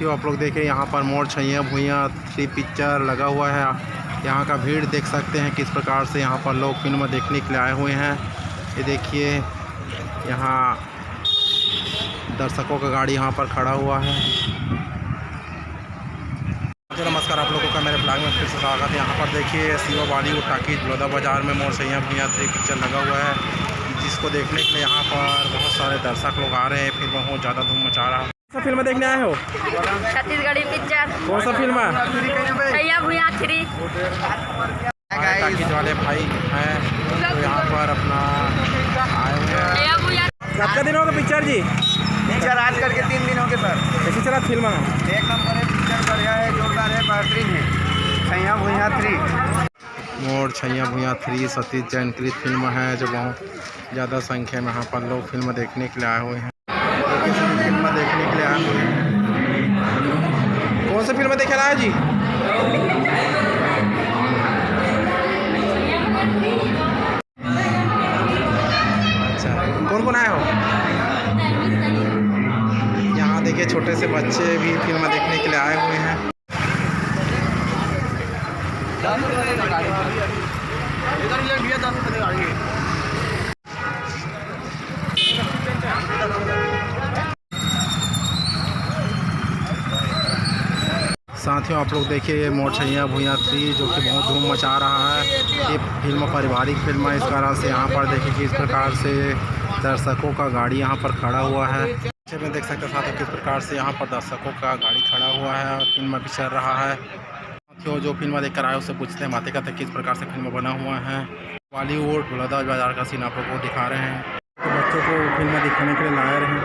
जो आप लोग देखें यहाँ पर मोर छैया भुइयाँ 3 पिक्चर लगा हुआ है। यहाँ का भीड़ देख सकते हैं किस प्रकार से यहाँ पर लोग फिल्म देखने के लिए आए हुए हैं। ये देखिए यहाँ दर्शकों का गाड़ी यहाँ पर खड़ा हुआ है। नमस्कार, आप लोगों का मेरे ब्लॉग में फिर से स्वागत है। यहाँ पर देखिए शिवा बॉलीवुड टाकीज बड़ौदा बाज़ार में मोर छैया भुइयाँ 3 पिक्चर लगा हुआ है, जिसको देखने के लिए यहाँ पर बहुत सारे दर्शक लोग आ रहे हैं। फिल्म बहुत ज़्यादा धूम मचा रहा है। कौन सा फिल्म देखने आए हो? छत्तीसगढ़ी पिक्चर। कौन सा फिल्म है? छैया भुइयाँ 3। टाकीज वाले भाई हैं तो यहाँ पर अपना आए हुए हैं। कितना दिन हो गए पिक्चर जी? पिक्चर आज करके 3 दिन हो गए सर। कैसी चला फिल्म? एक नंबर है, पिक्चर बढ़िया है, जोरदार है, बेहतरीन है। छैया भुइयाँ 3 मोर छैया भुइयाँ 3 सतीश जैन की फिल्म है, जो बहुत ज़्यादा संख्या में यहाँ पर लोग फिल्म देखने के लिए आए हुए हैं। फिल्म देखने के लिए आए हुए हैं। कौन सा फिल्म देखे रहा है जी? अच्छा, कौन कौन आए हो? यहाँ देखिए छोटे से बच्चे भी फिल्म देखने के लिए आए हुए हैं। साथियों आप लोग देखिए मोर छैया भुइयाँ 3 जो कि बहुत धूम मचा रहा है। ये फिल्म पारिवारिक फिल्म है, इस कारण से यहाँ पर देखिए किस प्रकार से दर्शकों का गाड़ी यहाँ पर खड़ा हुआ है। पीछे में देख सकते हैं साथियों किस प्रकार से यहाँ पर दर्शकों का गाड़ी खड़ा हुआ है और फिल्म भी चल रहा है। साथियों जो फिल्म देख कर आए उससे पूछते हैं माते का किस प्रकार से फिल्म बना हुआ है। बॉलीवुड बड़ौदा बाज़ार का सीन आप लोग को दिखा रहे हैं। तो बच्चों को फिल्म दिखाने के लिए लाए रहे हैं।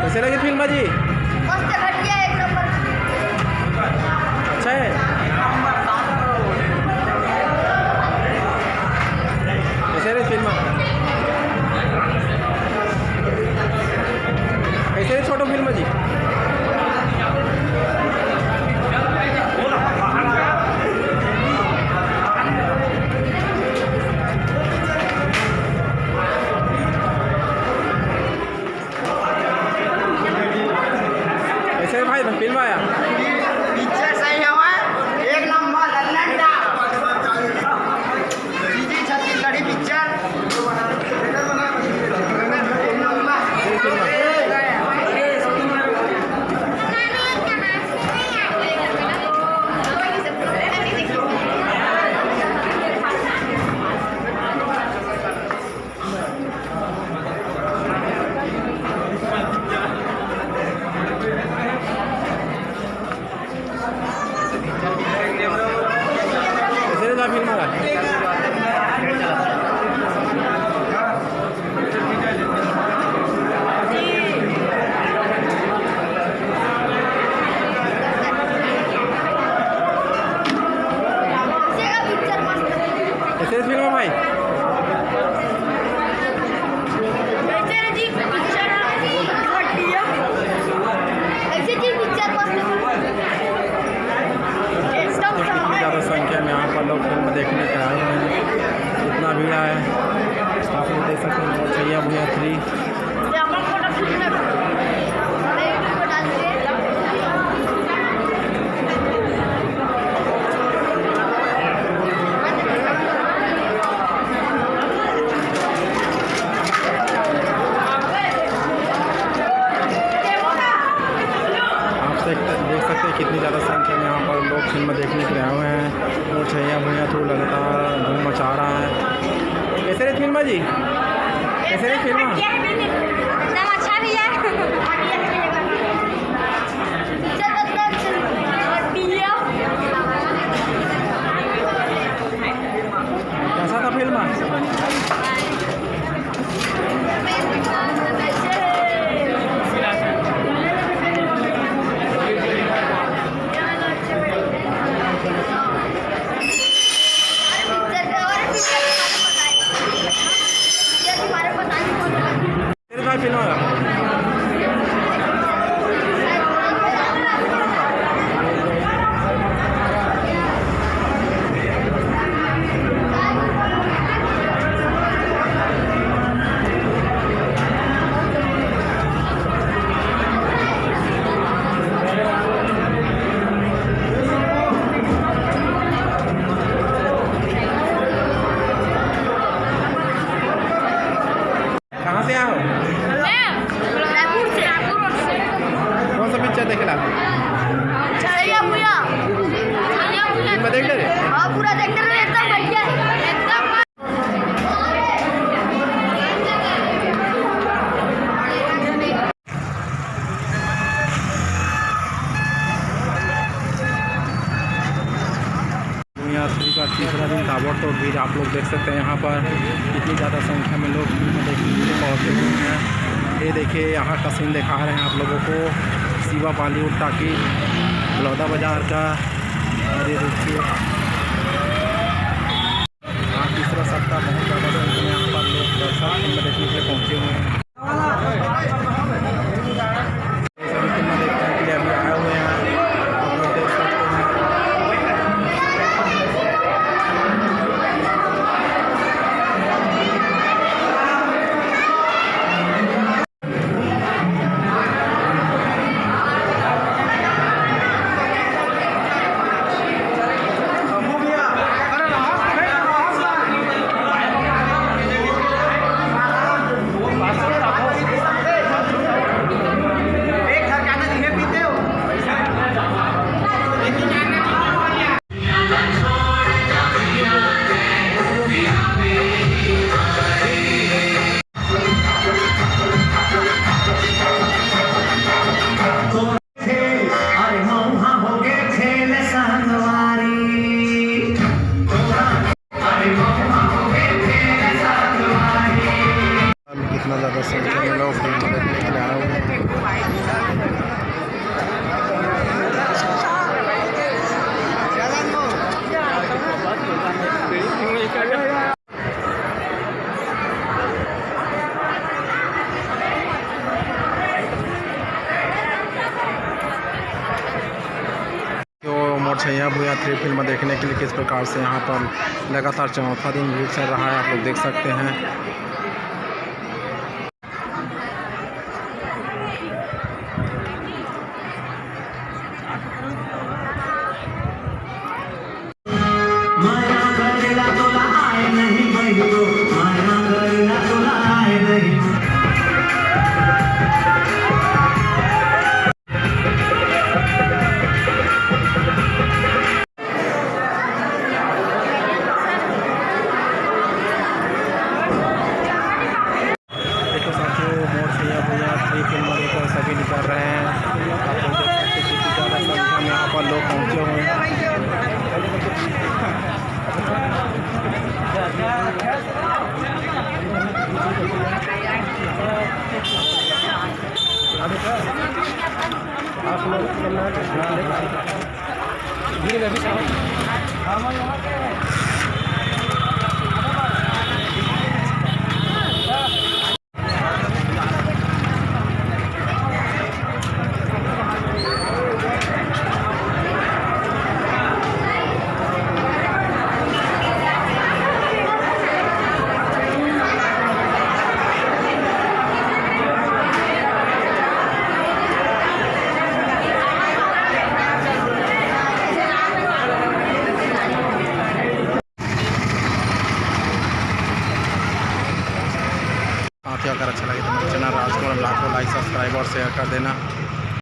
कैसे लगी फिल्म जी? मस्त घटिया एक नंबर। अच्छा है। कैसे रही फिल्म? कैसे रही छोटो फिल्म जी? कैसे भाई फिल्म आया? पिक्चर सही हुआ, एक नंबर लल्लनटा। सीधी छत्तीसगढ़ी पिक्चर फिल्म का कैसे फिल्म भाई? ज़्यादा संख्या में यहाँ पर लोग फिल्म देखने के आए हैं। कितना भीड़ है आप लोग देख सकते हैं। मोर छैया भुइयाँ 3 देख सकते हैं कितनी ज़्यादा संख्या में यहाँ पर लोग फिल्म देखने के लिए आए हुए हैं। मोर छैया भुइयाँ 3 लगातार धूम मचा रहा है। कैसे रही फिल्म जी? कैसे रही फिल्म? अच्छा भी है। कैसा था फिल्म? फिल्म सैया भुइया फिल्म देख ले हाँ पूरा देखते रहे एकदम बढ़िया एकदम यात्री का तीसरा दिन ताबड़तोड़ भीड़ आप लोग देख सकते हैं। यहाँ पर कितनी ज़्यादा संख्या में लोग फिल्म देखने के लिए पहुँचे हुए हैं। ये देखिए यहाँ का सीन दिखा रहे हैं आप लोगों को शिवा बॉलीवुड टाकी बलौदा बाज़ार का। और ये देखिए यहाँ तीसरा सप्ताह बहुत ज़्यादा संख्या में यहाँ पर लोग दर्शक फिल्म देखने के लिए पहुँचे हुए हैं। सभी फिल्म देखने के लिए अभी आए हुए हैं। आप लोग देख सकते हैं। कितना ज़्यादा संख्या में लोग फिल्म देखने के लिए आए हुए हैं। मोर छैया भुइया 3 फिल्म देखने के लिए किस प्रकार से यहाँ पर लगातार चौथा दिन भीड़ चल रहा है आप लोग देख सकते हैं। माया करेला तोला आए नहीं बहिरो माया करेला तोला आए नहीं देखो साथियों मोर छैया भुइया 3 फिल्म देखकर सभी निकल रहे हैं। आप लोग देख सकते हैं कितनी ज़्यादा संख्या में यहाँ पर लोग पहुँचे हुए हैं। साथियों अगर अच्छा लगे तो मेरे चैनल राजकुमार ब्लॉग को लाइक सब्सक्राइब और शेयर कर देना।